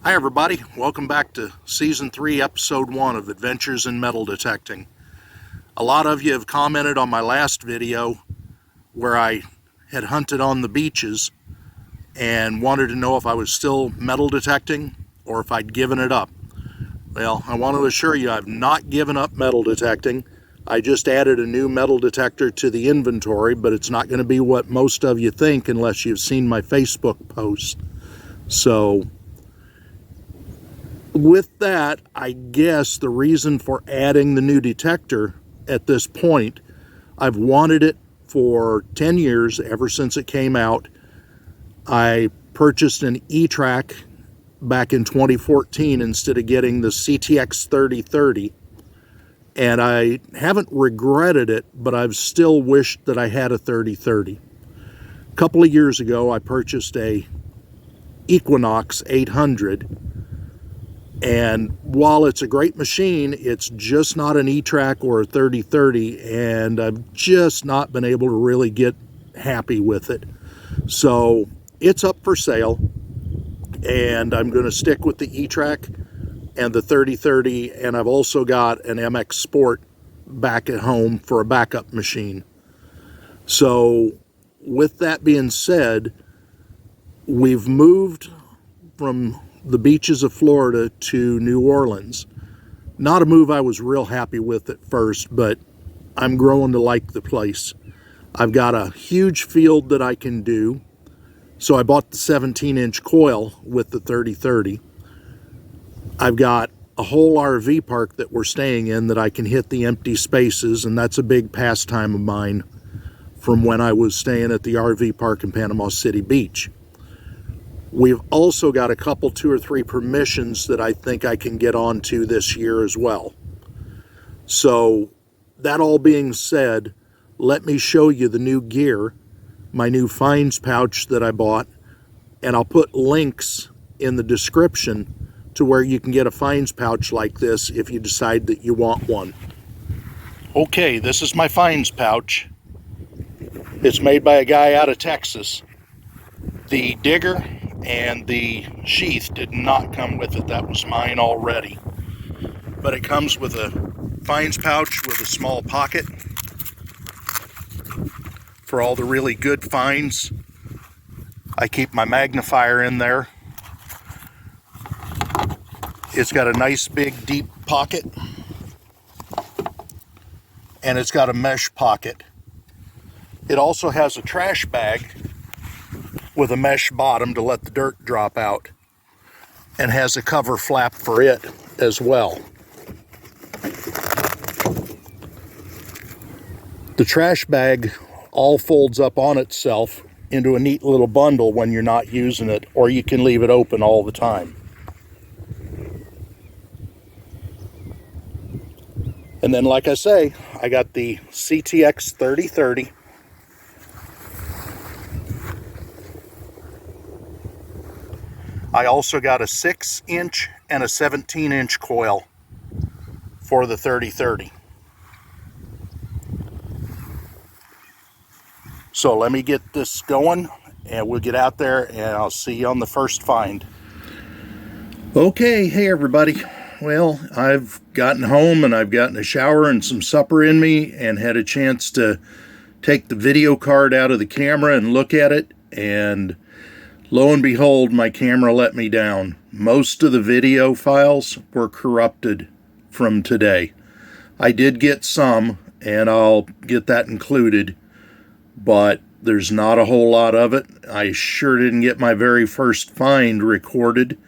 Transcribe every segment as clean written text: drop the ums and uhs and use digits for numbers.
Hi everybody, welcome back to Season 3, Episode 1 of Adventures in Metal Detecting. A lot of you have commented on my last video where I had hunted on the beaches and wanted to know if I was still metal detecting or if I'd given it up. Well, I want to assure you I've not given up metal detecting. I just added a new metal detector to the inventory, but it's not going to be what most of you think unless you've seen my Facebook post. So with that, I guess the reason for adding the new detector at this point, I've wanted it for 10 years, ever since it came out. I purchased an E-Trac back in 2014 instead of getting the CTX 3030, and I haven't regretted it, but I've still wished that I had a 3030. A couple of years ago, I purchased a Equinox 800. And while it's a great machine, it's just not an E-Trac or a 3030, and I've just not been able to really get happy with it. So it's up for sale, and I'm going to stick with the E-Trac and the 3030, and I've also got an MX Sport back at home for a backup machine. So with that being said, we've moved from the beaches of Florida to New Orleans. Not a move I was real happy with at first, but I'm growing to like the place. I've got a huge field that I can do, so I bought the 17-inch coil with the 3030. I've got a whole RV park that we're staying in that I can hit the empty spaces, and that's a big pastime of mine from when I was staying at the RV park in Panama City Beach. We've also got a couple, 2 or 3 permissions that I think I can get onto this year as well. So that all being said, let me show you the new gear, my new fines pouch that I bought, and I'll put links in the description to where you can get a fines pouch like this if you decide that you want one. Okay, this is my fines pouch. It's made by a guy out of Texas. The digger and the sheath did not come with it. That was mine already. But it comes with a fines pouch with a small pocket for all the really good fines. I keep my magnifier in there. It's got a nice big deep pocket, and it's got a mesh pocket. It also has a trash bag with a mesh bottom to let the dirt drop out, and has a cover flap for it as well. The trash bag all folds up on itself into a neat little bundle when you're not using it, or you can leave it open all the time. And then, like I say, I got the CTX 3030. I also got a 6-inch and a 17-inch coil for the 3030. So let me get this going, and we'll get out there, and I'll see you on the first find. Okay, hey everybody. Well, I've gotten home and I've gotten a shower and some supper in me and had a chance to take the video card out of the camera and look at it, and lo and behold, my camera let me down. Most of the video files were corrupted from today. I did get some, and I'll get that included, but there's not a whole lot of it. I sure didn't get my very first find recorded.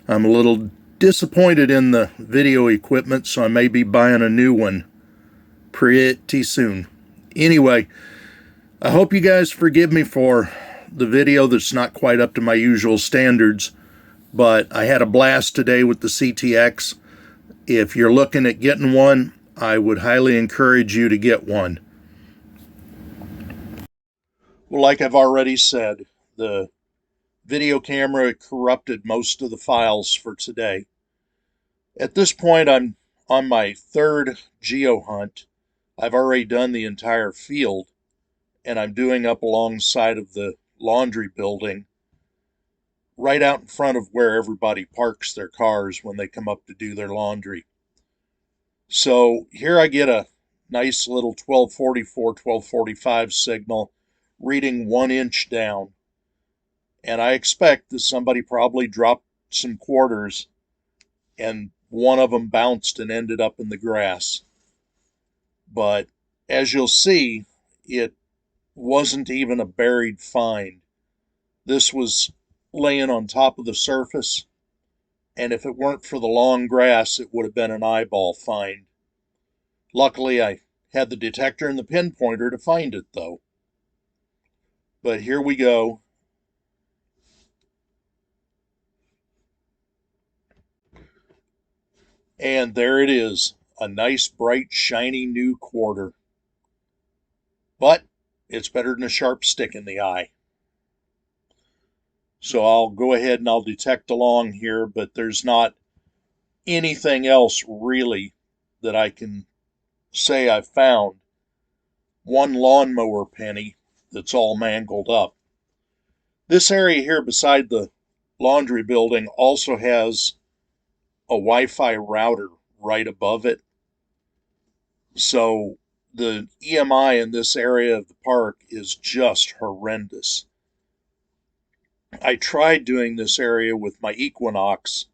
I'm a little disappointed in the video equipment, so I may be buying a new one pretty soon. Anyway, I hope you guys forgive me for the video that's not quite up to my usual standards, but I had a blast today with the CTX. If you're looking at getting one, I would highly encourage you to get one. Well, like I've already said, the video camera corrupted most of the files for today. At this point, I'm on my 3rd geo hunt. I've already done the entire field, and I'm doing up alongside of the laundry building. right out in front of where everybody parks their cars when they come up to do their laundry. So here I get a nice little 1244, 1245 signal reading 1 inch down. And I expect that somebody probably dropped some quarters and one of them bounced and ended up in the grass. But as you'll see, it wasn't even a buried find. This was laying on top of the surface, and if it weren't for the long grass, it would have been an eyeball find. Luckily, I had the detector and the pinpointer to find it, though. But here we go. And there it is, a nice, bright, shiny new quarter. But it's better than a sharp stick in the eye. So I'll go ahead and I'll detect along here, but there's not anything else really that I can say I've found. One lawnmower penny that's all mangled up. This area here beside the laundry building also has a Wi-Fi router right above it. So the EMI in this area of the park is just horrendous. I tried doing this area with my Equinox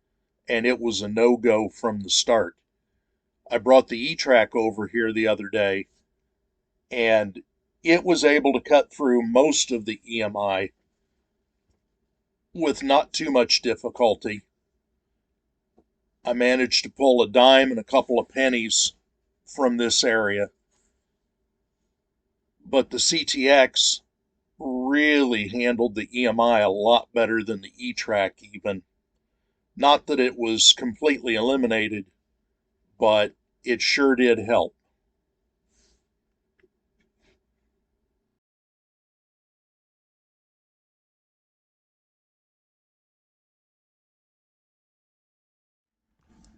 and it was a no-go from the start. I brought the E-Trac over here the other day and it was able to cut through most of the EMI with not too much difficulty. I managed to pull a dime and a couple of pennies from this area, but the CTX really handled the EMI a lot better than the E-Trac even. Not that it was completely eliminated, but it sure did help.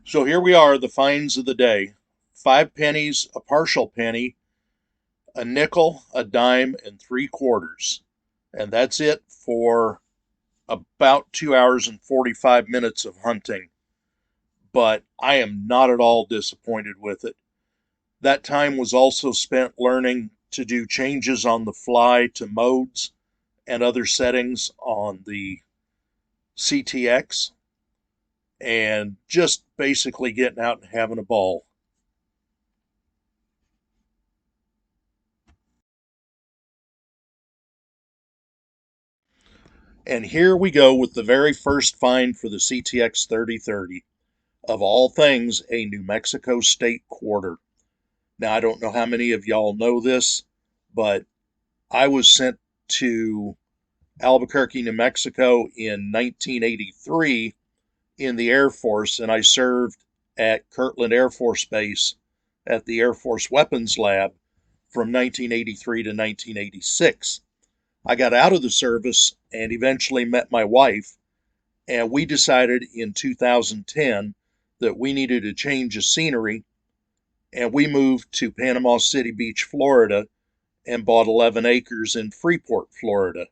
So here we are, the finds of the day. 5 pennies, a partial penny, a nickel, a dime, and 3/4. And that's it for about 2 hours and 45 minutes of hunting. But I am not at all disappointed with it. That time was also spent learning to do changes on the fly to modes and other settings on the CTX and just basically getting out and having a ball. And here we go with the very first find for the CTX 3030. Of all things, a New Mexico State quarter. Now, I don't know how many of y'all know this, but I was sent to Albuquerque, New Mexico in 1983 in the Air Force, and I served at Kirtland Air Force Base at the Air Force Weapons Lab from 1983 to 1986. I got out of the service and eventually met my wife, and we decided in 2010 that we needed a change of scenery, and we moved to Panama City Beach, Florida, and bought 11 acres in Freeport, Florida.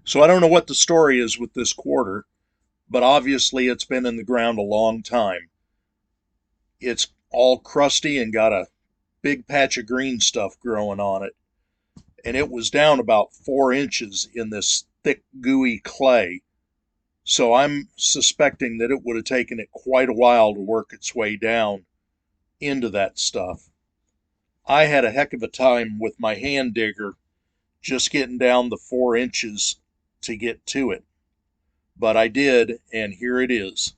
So I don't know what the story is with this quarter, but obviously it's been in the ground a long time. It's all crusty and got a big patch of green stuff growing on it. And it was down about 4 inches in this thick, gooey clay. So I'm suspecting that it would have taken it quite a while to work its way down into that stuff. I had a heck of a time with my hand digger just getting down the 4 inches to get to it. But I did, and here it is.